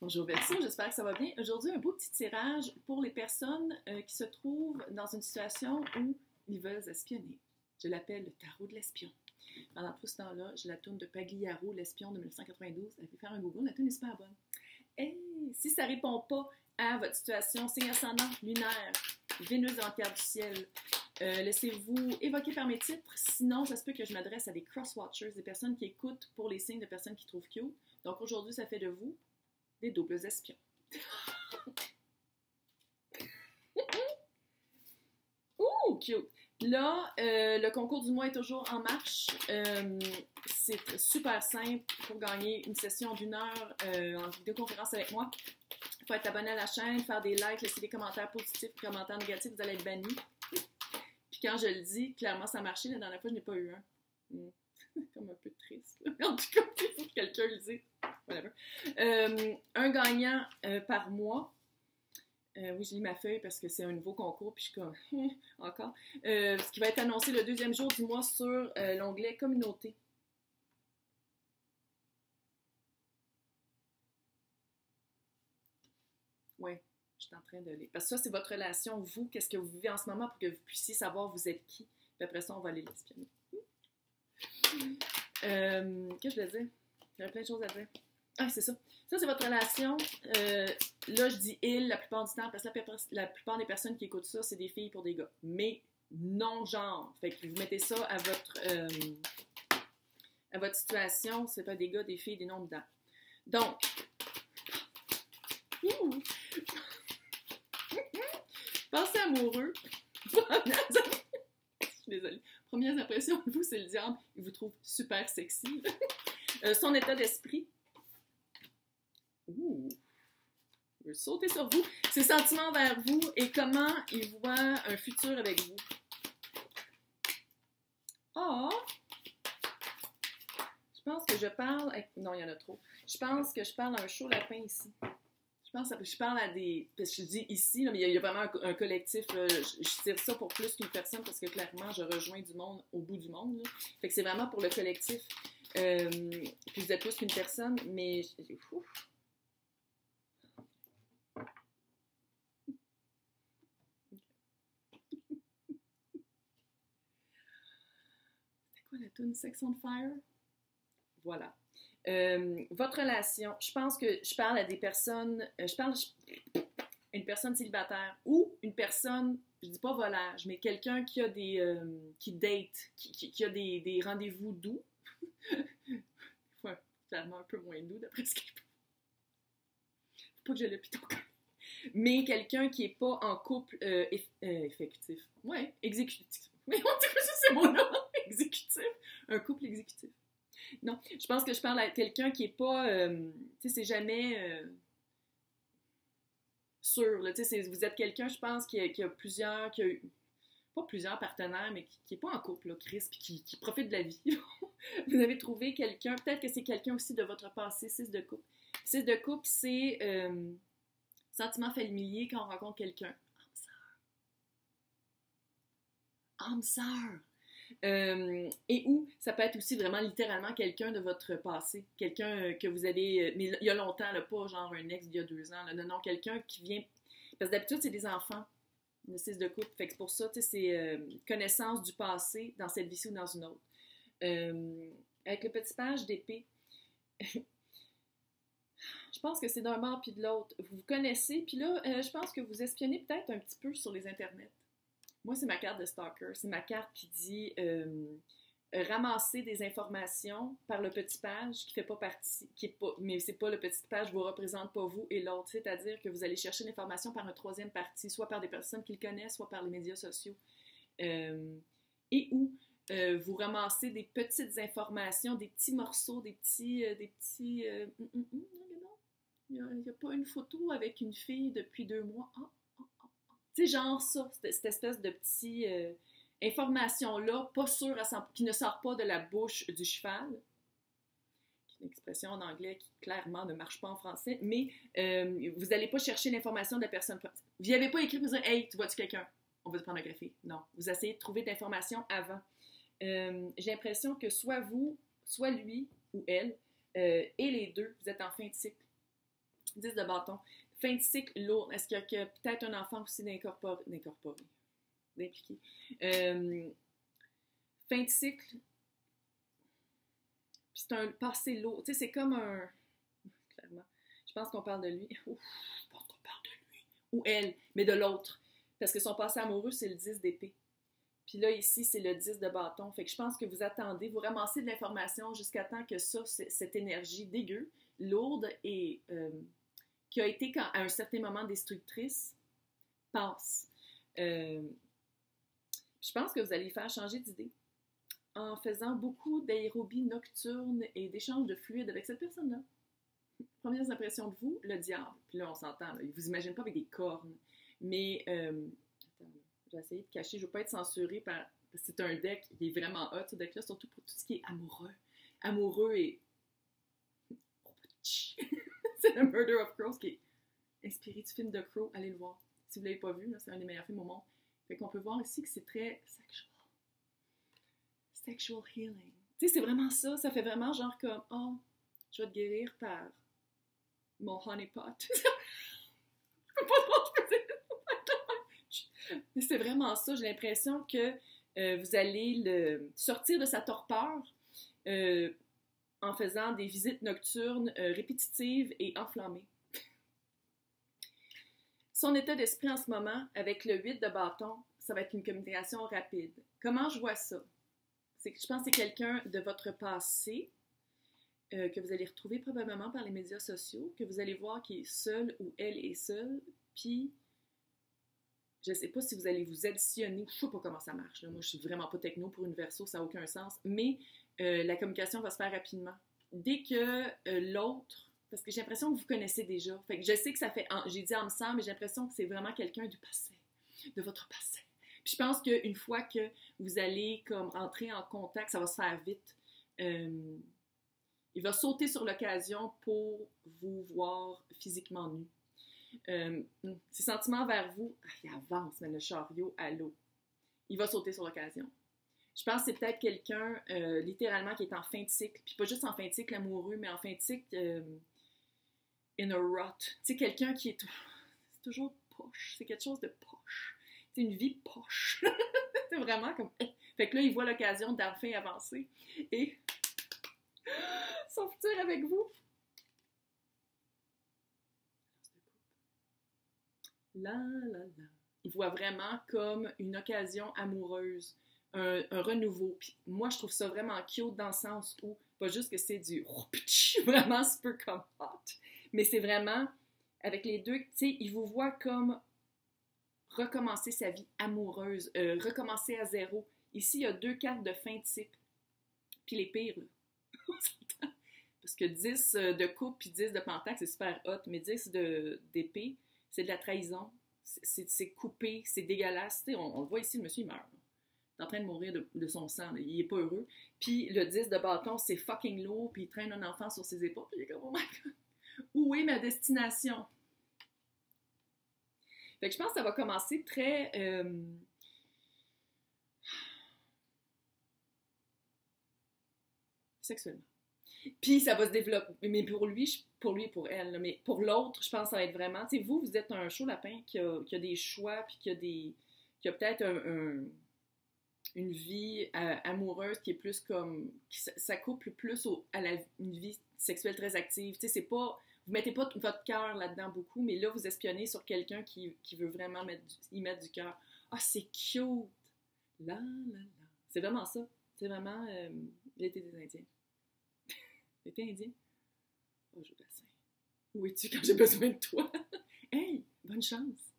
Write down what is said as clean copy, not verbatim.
Bonjour Verseau, j'espère que ça va bien. Aujourd'hui, un beau petit tirage pour les personnes qui se trouvent dans une situation où ils veulent espionner. Je l'appelle le tarot de l'espion. Pendant tout ce temps-là, j'ai la toune de Pagliaro, l'espion de 1992. Elle fait faire un Google, la toune est super bonne. Et si ça ne répond pas à votre situation, signe ascendant, lunaire, Vénus dans le terre du ciel, laissez-vous évoquer par mes titres. Sinon, ça se peut que je m'adresse à des cross-watchers, des personnes qui écoutent pour les signes de personnes qui trouvent cute. Donc aujourd'hui, ça fait de vous des doubles espions. Ouh, cute! Là, le concours du mois est toujours en marche. C'est super simple pour gagner une session d'1 heure en vidéoconférence avec moi. Il faut être abonné à la chaîne, faire des likes, laisser des commentaires positifs, des commentaires négatifs, vous allez être banni. Puis quand je le dis, clairement ça a marché. La dernière fois, je n'ai pas eu un. Comme un peu triste. En tout cas, il faut que quelqu'un le dise. Un gagnant par mois. Oui, je lis ma feuille parce que c'est un nouveau concours, puis je suis comme, encore. Ce qui va être annoncé le deuxième jour du mois sur l'onglet Communauté. Oui, je suis en train de lire. Parce que ça, c'est votre relation, vous, qu'est-ce que vous vivez en ce moment pour que vous puissiez savoir vous êtes qui. Puis après ça, on va aller l'espionner. Qu'est-ce que je voulais dire? Il y avait plein de choses à dire. Ah, c'est ça. Ça, c'est votre relation. Là, je dis « il » la plupart du temps, parce que la plupart des personnes qui écoutent ça, c'est des filles pour des gars. Mais non genre. Fait que vous mettez ça à votre situation. C'est pas des gars, des filles, des noms dedans. Donc, pensez amoureux. Je suis désolée. Première impression de vous, c'est le diable. Il vous trouve super sexy. Son état d'esprit. Ouh! Il veut sauter sur vous. Ses sentiments vers vous et comment il voit un futur avec vous. Oh! Je pense que je parle... Non, il y en a trop. Je pense que je parle à un chaud lapin ici. Je parle à des... Parce que je dis ici, là, mais il y a vraiment un collectif. Je tire ça pour plus qu'une personne parce que clairement, je rejoins du monde au bout du monde. Là. Fait que c'est vraiment pour le collectif. Puis vous êtes plus qu'une personne, mais... Ouf. C'était quoi la tune Sex on Fire? Voilà. Votre relation, je pense que je parle à des personnes, une personne célibataire ou une personne, je dis pas volage, mais quelqu'un qui a qui date, qui a des rendez-vous doux. Ouais, clairement un peu moins doux d'après ce que je peux. Faut pas que je le pite encore. Mais quelqu'un qui est pas en couple effectif. Ouais, exécutif. Mais on dit que ça, c'est mon nom. Exécutif. Un couple exécutif. Non, je pense que je parle à quelqu'un qui est pas, tu sais, c'est jamais sûr, là, tu sais, vous êtes quelqu'un, je pense, qui a plusieurs, qui a eu, pas plusieurs partenaires, mais qui est pas en couple, là, Chris, puis qui profite de la vie. Vous avez trouvé quelqu'un, peut-être que c'est quelqu'un aussi de votre passé, 6 de couple. 6 de couple, c'est sentiment familier quand on rencontre quelqu'un. Âme sœur. Et où ça peut être aussi vraiment littéralement quelqu'un de votre passé, quelqu'un que vous avez, mais il y a longtemps, là, pas genre un ex d'il y a 2 ans, là, non, quelqu'un qui vient, parce que d'habitude c'est des enfants, le 6 de couple, fait que c'est pour ça, tu sais, c'est connaissance du passé dans cette vie-ci ou dans une autre. Avec le petit page d'épée, je pense que c'est d'un bord puis de l'autre, vous vous connaissez, puis là, je pense que vous espionnez peut-être un petit peu sur les internets. Moi, c'est ma carte de stalker. C'est ma carte qui dit ramasser des informations par le petit page qui fait pas partie, mais c'est pas le petit page vous représente pas vous et l'autre. C'est-à-dire que vous allez chercher l'information par un troisième parti, soit par des personnes qui le connaissent, soit par les médias sociaux. Et où vous ramassez des petites informations, des petits morceaux, des petits. Il n'y a pas une photo avec une fille depuis 2 mois. Ah. Tu sais, genre ça, cette espèce de petit information-là, pas sûre à 100%, qui ne sort pas de la bouche du cheval, qui est une expression en anglais qui clairement ne marche pas en français, mais vous n'allez pas chercher l'information de la personne. Vous n'y avez pas écrit pour dire « Hey, tu vois-tu quelqu'un? On va te prendre un café. » Non, vous essayez de trouver de l'information avant. J'ai l'impression que soit vous, soit lui ou elle, et les deux, vous êtes en fin de cycle. 10 de bâton. Fin de cycle lourd. Est-ce qu'il y a peut-être un enfant aussi d'impliqué? Fin de cycle, puis c'est un passé lourd. Tu sais, c'est comme un... Clairement. Je pense qu'on parle de lui. Ouf, je pense qu'on parle de lui. Ou elle, mais de l'autre. Parce que son passé amoureux, c'est le 10 d'épée. Puis là, ici, c'est le 10 de bâton. Fait que je pense que vous attendez, vous ramassez de l'information jusqu'à temps que ça, cette énergie dégueu, lourde et qui a été à un certain moment destructrice, passe. Je pense que vous allez faire changer d'idée en faisant beaucoup d'aérobie nocturne et d'échanges de fluides avec cette personne-là. Premières impressions de vous, le diable. Puis là, on s'entend. Là, vous imaginez pas avec des cornes. Mais, attends, j'ai essayé de cacher. Je veux pas être censurée par... C'est un deck qui est vraiment hot, ce deck-là, surtout pour tout ce qui est amoureux. Amoureux et... C'est le Murder of Crows qui est inspiré du film de Crow. Allez le voir. Si vous l'avez pas vu, là, c'est un des meilleurs films au monde. Fait qu'on peut voir ici que c'est très sexual. Sexual healing. Tu sais, c'est vraiment ça. Ça fait vraiment genre comme, oh, je vais te guérir par mon honeypot. Je peux pas trop mais c'est vraiment ça. J'ai l'impression que vous allez le sortir de sa torpeur en faisant des visites nocturnes répétitives et enflammées. Son état d'esprit en ce moment, avec le 8 de bâton, ça va être une communication rapide. Comment je vois ça? Je pense que c'est quelqu'un de votre passé que vous allez retrouver probablement par les médias sociaux, que vous allez voir qui est seul ou elle est seule, puis je ne sais pas si vous allez vous additionner, je ne sais pas comment ça marche, là. Moi je suis vraiment pas techno pour une verso, ça n'a aucun sens, mais la communication va se faire rapidement. Dès que l'autre, parce que j'ai l'impression que vous connaissez déjà, fait que je sais que ça fait, j'ai dit âme sœur, mais j'ai l'impression que c'est vraiment quelqu'un du passé, de votre passé. Puis je pense qu'une fois que vous allez comme entrer en contact, ça va se faire vite. Il va sauter sur l'occasion pour vous voir physiquement nu. Ses sentiments vers vous, il avance, mais le chariot à l'eau. Il va sauter sur l'occasion. Je pense que c'est peut-être quelqu'un, littéralement, qui est en fin de cycle, puis pas juste en fin de cycle amoureux, mais en fin de cycle in a rut. Tu sais, quelqu'un qui est toujours poche. C'est quelque chose de poche. C'est une vie poche. C'est vraiment comme... Fait que là, il voit l'occasion d'enfin avancer et son futur avec vous. La, la, la. Il voit vraiment comme une occasion amoureuse, un renouveau. Puis moi, je trouve ça vraiment cute dans le sens où, pas juste que c'est du vraiment super comme hot, mais c'est vraiment, avec les deux, tu sais, il vous voit comme recommencer sa vie amoureuse, recommencer à zéro. Ici, il y a 2 cartes de fin de cycle. Puis les pires, là. On s'entend. Parce que 10 de coupe puis 10 de pentacle, c'est super hot, mais 10 d'épée, c'est de la trahison. C'est coupé, c'est dégueulasse. On le voit ici, le monsieur, il meurt. Il est en train de mourir de son sang. Là. Il est pas heureux. Puis le 10 de bâton, c'est fucking lourd, puis il traîne un enfant sur ses épaules. Puis il est comme, oh my God, où est ma destination? Fait que je pense que ça va commencer très... sexuellement. Puis ça va se développer, mais pour lui et pour elle, là, mais pour l'autre, je pense que ça va être vraiment, tu sais, vous êtes un chaud lapin qui a des choix, puis qui a peut-être une vie amoureuse qui est plus comme, ça couple plus une vie sexuelle très active, tu sais, c'est pas, vous mettez pas votre cœur là-dedans beaucoup, mais là, vous espionnez sur quelqu'un qui veut vraiment y mettre du cœur. Ah, c'est cute! Là, là, là. C'est vraiment ça. C'est vraiment l'été des Indiens. L'été indien? Oh, je bassin. Où es-tu quand j'ai besoin de toi? Hey, bonne chance!